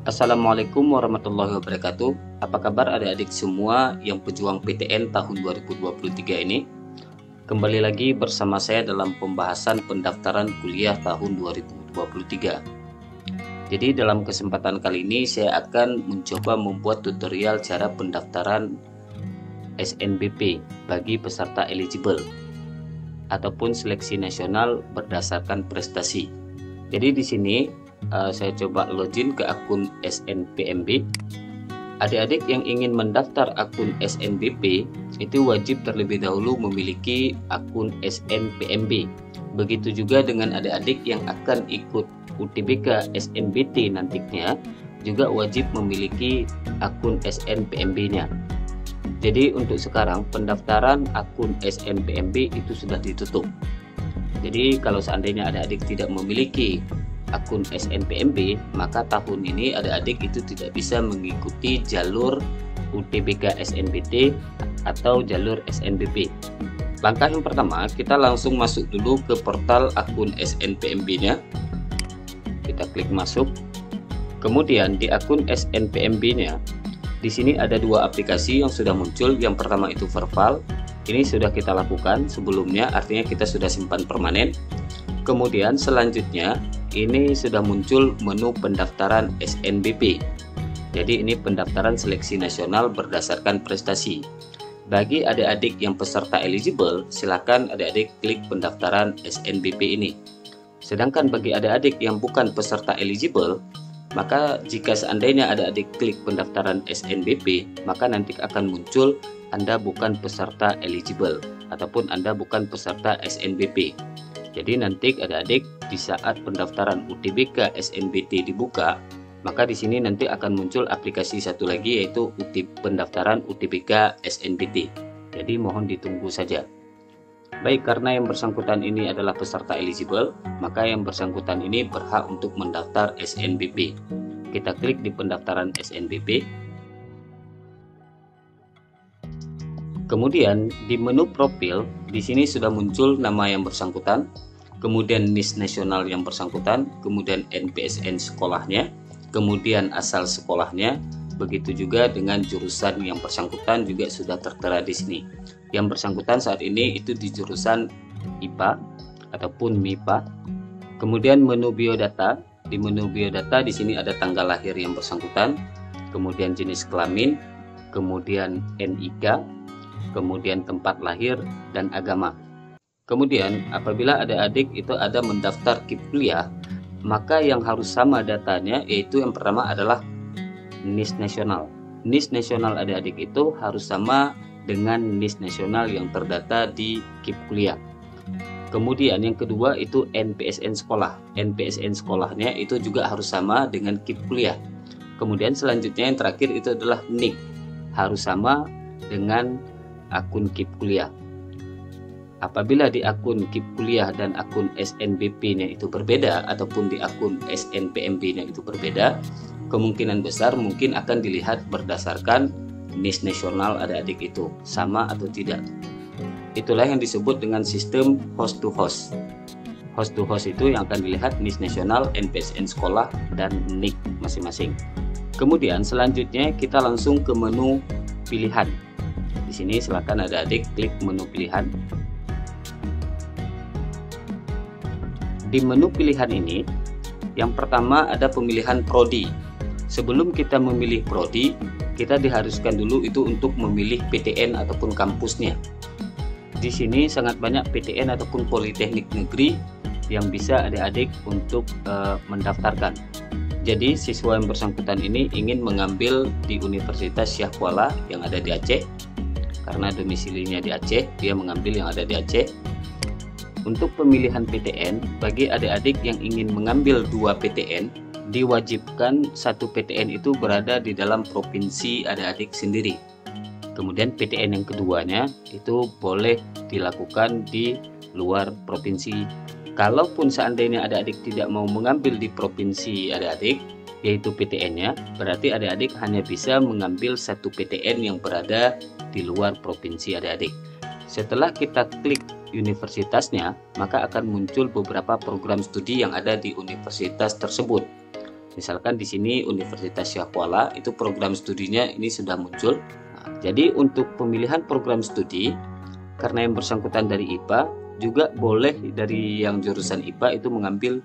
Assalamualaikum warahmatullahi wabarakatuh. Apa kabar adik-adik semua yang pejuang PTN tahun 2023 ini? Kembali lagi bersama saya dalam pembahasan pendaftaran kuliah tahun 2023. Jadi dalam kesempatan kali ini saya akan mencoba membuat tutorial cara pendaftaran SNBP bagi peserta eligible ataupun seleksi nasional berdasarkan prestasi. Jadi di sini saya coba login ke akun SNPMB. Adik-adik yang ingin mendaftar akun SNBP itu wajib terlebih dahulu memiliki akun SNPMB. Begitu juga dengan adik-adik yang akan ikut UTBK SNBT nantinya juga wajib memiliki akun SNPMB-nya. Jadi untuk sekarang pendaftaran akun SNPMB itu sudah ditutup. Jadi kalau seandainya adik-adik tidak memiliki akun SNPMB, maka tahun ini adik-adik itu tidak bisa mengikuti jalur UTBK SNBT atau jalur SNBP. Langkah yang pertama, kita langsung masuk dulu ke portal akun SNPMB-nya. Kita klik masuk. Kemudian di akun SNPMB-nya, di sini ada dua aplikasi yang sudah muncul. Yang pertama itu Verval. Ini sudah kita lakukan sebelumnya, artinya kita sudah simpan permanen. Kemudian selanjutnya ini sudah muncul menu pendaftaran SNBP. Jadi ini pendaftaran seleksi nasional berdasarkan prestasi. Bagi adik-adik yang peserta eligible, silakan adik-adik klik pendaftaran SNBP ini. Sedangkan bagi adik-adik yang bukan peserta eligible, maka jika seandainya adik-adik klik pendaftaran SNBP, maka nanti akan muncul Anda bukan peserta eligible ataupun Anda bukan peserta SNBP. Jadi nanti adik-adik di saat pendaftaran UTBK SNBT dibuka, maka di sini nanti akan muncul aplikasi satu lagi yaitu pendaftaran UTBK SNBT. Jadi mohon ditunggu saja. Baik, karena yang bersangkutan ini adalah peserta eligible, maka yang bersangkutan ini berhak untuk mendaftar SNBP. Kita klik di pendaftaran SNBP. Kemudian di menu profil, di sini sudah muncul nama yang bersangkutan, kemudian NIS nasional yang bersangkutan, kemudian NPSN sekolahnya, kemudian asal sekolahnya, begitu juga dengan jurusan yang bersangkutan juga sudah tertera di sini. Yang bersangkutan saat ini itu di jurusan IPA ataupun MIPA. Kemudian menu biodata, di menu biodata di sini ada tanggal lahir yang bersangkutan, kemudian jenis kelamin, kemudian NIK, kemudian tempat lahir dan agama. Kemudian apabila adik-adik itu ada mendaftar KIP kuliah, maka yang harus sama datanya yaitu yang pertama adalah NIS nasional. NIS nasional adik-adik itu harus sama dengan NIS nasional yang terdata di KIP kuliah. Kemudian yang kedua itu NPSN sekolah. NPSN sekolahnya itu juga harus sama dengan KIP kuliah. Kemudian selanjutnya yang terakhir itu adalah NIK, harus sama dengan akun KIP kuliah. Apabila di akun KIP kuliah dan akun SNBP-nya itu berbeda ataupun di akun SNPMB-nya itu berbeda, kemungkinan besar mungkin akan dilihat berdasarkan NIS nasional adik-adik itu sama atau tidak. Itulah yang disebut dengan sistem host to host. Host to host itu yang akan dilihat NIS nasional, NPSN sekolah, dan NIK masing-masing. Kemudian selanjutnya kita langsung ke menu pilihan. Di sini silakan adik-adik klik menu pilihan. Di menu pilihan ini, yang pertama ada pemilihan prodi. Sebelum kita memilih prodi, kita diharuskan dulu itu untuk memilih PTN ataupun kampusnya. Di sini sangat banyak PTN ataupun politeknik negeri yang bisa adik-adik untuk mendaftarkan. Jadi siswa yang bersangkutan ini ingin mengambil di Universitas Syah Kuala yang ada di Aceh. Karena domisilinya di Aceh, dia mengambil yang ada di Aceh. Untuk pemilihan PTN, bagi adik-adik yang ingin mengambil dua PTN, diwajibkan satu PTN itu berada di dalam provinsi adik-adik sendiri. Kemudian PTN yang keduanya itu boleh dilakukan di luar provinsi. Kalaupun seandainya adik-adik tidak mau mengambil di provinsi adik-adik, yaitu PTN-nya, berarti adik-adik hanya bisa mengambil satu PTN yang berada di luar provinsi adik-adik. Setelah kita klik universitasnya, maka akan muncul beberapa program studi yang ada di universitas tersebut. Misalkan di sini Universitas Syah Kuala, itu program studinya ini sudah muncul. Nah, jadi untuk pemilihan program studi, karena yang bersangkutan dari IPA, juga boleh dari yang jurusan IPA itu mengambil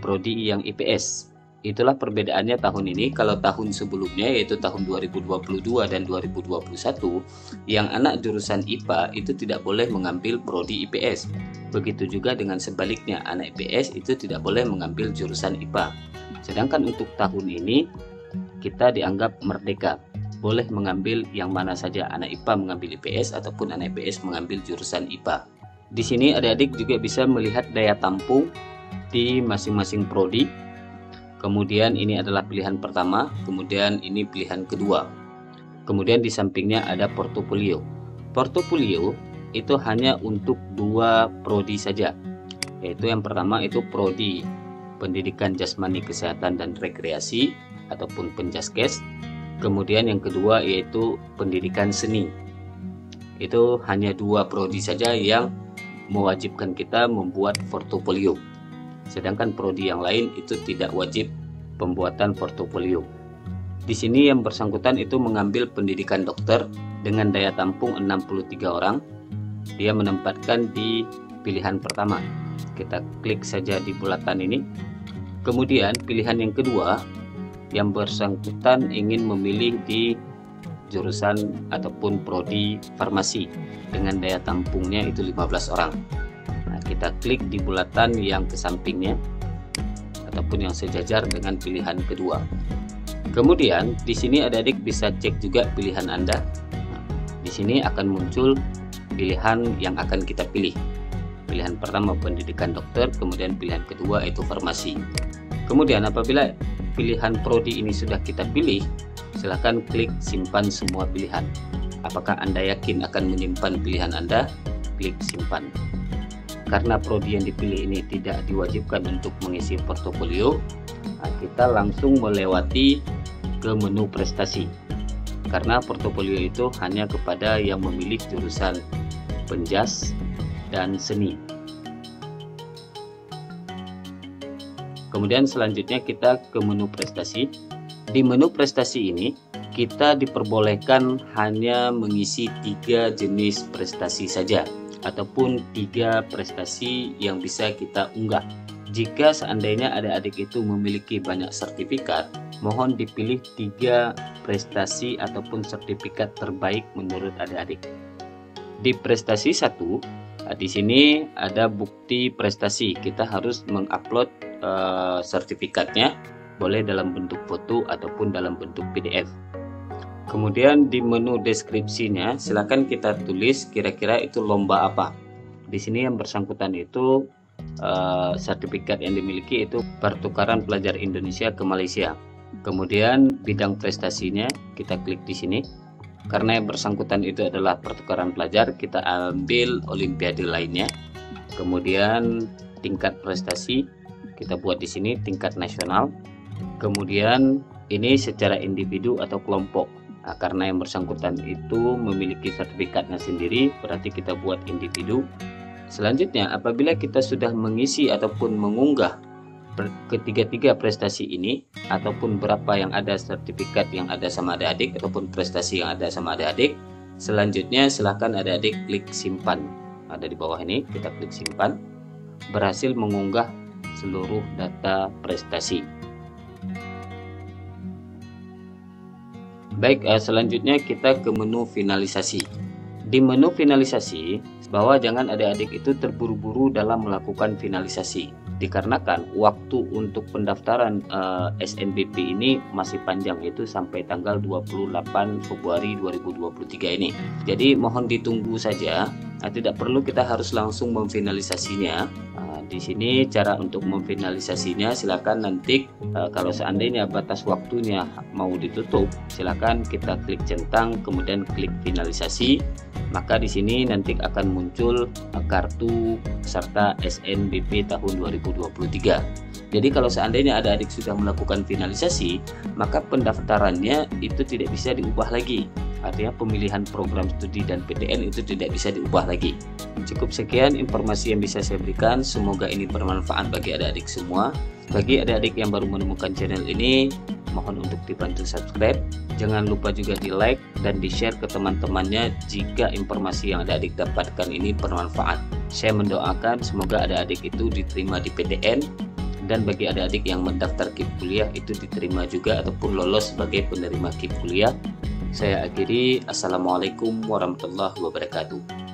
prodi yang IPS. Itulah perbedaannya tahun ini. Kalau tahun sebelumnya, yaitu tahun 2022 dan 2021, yang anak jurusan IPA itu tidak boleh mengambil prodi IPS. Begitu juga dengan sebaliknya, anak IPS itu tidak boleh mengambil jurusan IPA. Sedangkan untuk tahun ini kita dianggap merdeka, boleh mengambil yang mana saja, anak IPA mengambil IPS ataupun anak IPS mengambil jurusan IPA. Di sini adik-adik juga bisa melihat daya tampung di masing-masing prodi. Kemudian ini adalah pilihan pertama, kemudian ini pilihan kedua. Kemudian di sampingnya ada portofolio. Portofolio itu hanya untuk 2 prodi saja, yaitu yang pertama itu prodi Pendidikan Jasmani Kesehatan dan Rekreasi ataupun Penjaskes. Kemudian yang kedua yaitu Pendidikan Seni. Itu hanya 2 prodi saja yang mewajibkan kita membuat portofolio. Sedangkan prodi yang lain itu tidak wajib pembuatan portofolio. Di sini yang bersangkutan itu mengambil pendidikan dokter dengan daya tampung 63 orang. Dia menempatkan di pilihan pertama. Kita klik saja di bulatan ini. Kemudian pilihan yang kedua, yang bersangkutan ingin memilih di jurusan ataupun prodi farmasi dengan daya tampungnya itu 15 orang. Kita klik di bulatan yang ke sampingnya ataupun yang sejajar dengan pilihan kedua. Kemudian di sini adik-adik bisa cek juga pilihan Anda. Di sini akan muncul pilihan yang akan kita pilih. Pilihan pertama pendidikan dokter, kemudian pilihan kedua itu farmasi. Kemudian apabila pilihan prodi ini sudah kita pilih, silahkan klik simpan semua pilihan. Apakah Anda yakin akan menyimpan pilihan Anda? Klik simpan. Karena prodi yang dipilih ini tidak diwajibkan untuk mengisi portofolio, kita langsung melewati ke menu prestasi. Karena portofolio itu hanya kepada yang memilih jurusan penjas dan seni. Kemudian selanjutnya kita ke menu prestasi. Di menu prestasi ini kita diperbolehkan hanya mengisi 3 jenis prestasi saja, ataupun 3 prestasi yang bisa kita unggah. Jika seandainya adik-adik itu memiliki banyak sertifikat, mohon dipilih 3 prestasi ataupun sertifikat terbaik menurut adik-adik. Di prestasi 1, di sini ada bukti prestasi. Kita harus mengupload sertifikatnya, boleh dalam bentuk foto ataupun dalam bentuk PDF. Kemudian di menu deskripsinya, silakan kita tulis kira-kira itu lomba apa. Di sini yang bersangkutan itu sertifikat yang dimiliki itu pertukaran pelajar Indonesia ke Malaysia. Kemudian bidang prestasinya kita klik di sini. Karena yang bersangkutan itu adalah pertukaran pelajar, kita ambil olimpiade lainnya. Kemudian tingkat prestasi kita buat di sini tingkat nasional. Kemudian ini secara individu atau kelompok. Karena yang bersangkutan itu memiliki sertifikatnya sendiri, berarti kita buat individu. Selanjutnya, apabila kita sudah mengisi ataupun mengunggah ketiga-tiga prestasi ini, ataupun berapa yang ada sertifikat yang ada sama adik-adik ataupun prestasi yang ada sama adik-adik, selanjutnya silahkan adik-adik klik simpan. Ada di bawah ini, kita klik simpan. Berhasil mengunggah seluruh data prestasi. Baik, selanjutnya kita ke menu finalisasi. Di menu finalisasi, bahwa jangan adik-adik itu terburu-buru dalam melakukan finalisasi, dikarenakan waktu untuk pendaftaran SNBP ini masih panjang, yaitu sampai tanggal 28 Februari 2023 ini. Jadi mohon ditunggu saja, tidak perlu kita harus langsung memfinalisasinya. Di sini cara untuk memfinalisasinya, silakan nanti kalau seandainya batas waktunya mau ditutup, silakan kita klik centang kemudian klik finalisasi. Maka di sini nanti akan muncul kartu peserta SNBP tahun 2023. Jadi kalau seandainya adik-adik sudah melakukan finalisasi, maka pendaftarannya itu tidak bisa diubah lagi. Artinya pemilihan program studi dan PTN itu tidak bisa diubah lagi. Cukup sekian informasi yang bisa saya berikan. Semoga ini bermanfaat bagi adik-adik semua. Bagi adik-adik yang baru menemukan channel ini, mohon untuk dibantu subscribe. Jangan lupa juga di like dan di share ke teman-temannya jika informasi yang adik-adik dapatkan ini bermanfaat. Saya mendoakan semoga adik-adik itu diterima di PTN, dan bagi adik-adik yang mendaftar KIP kuliah itu diterima juga ataupun lolos sebagai penerima KIP kuliah. Saya akhiri, assalamualaikum warahmatullahi wabarakatuh.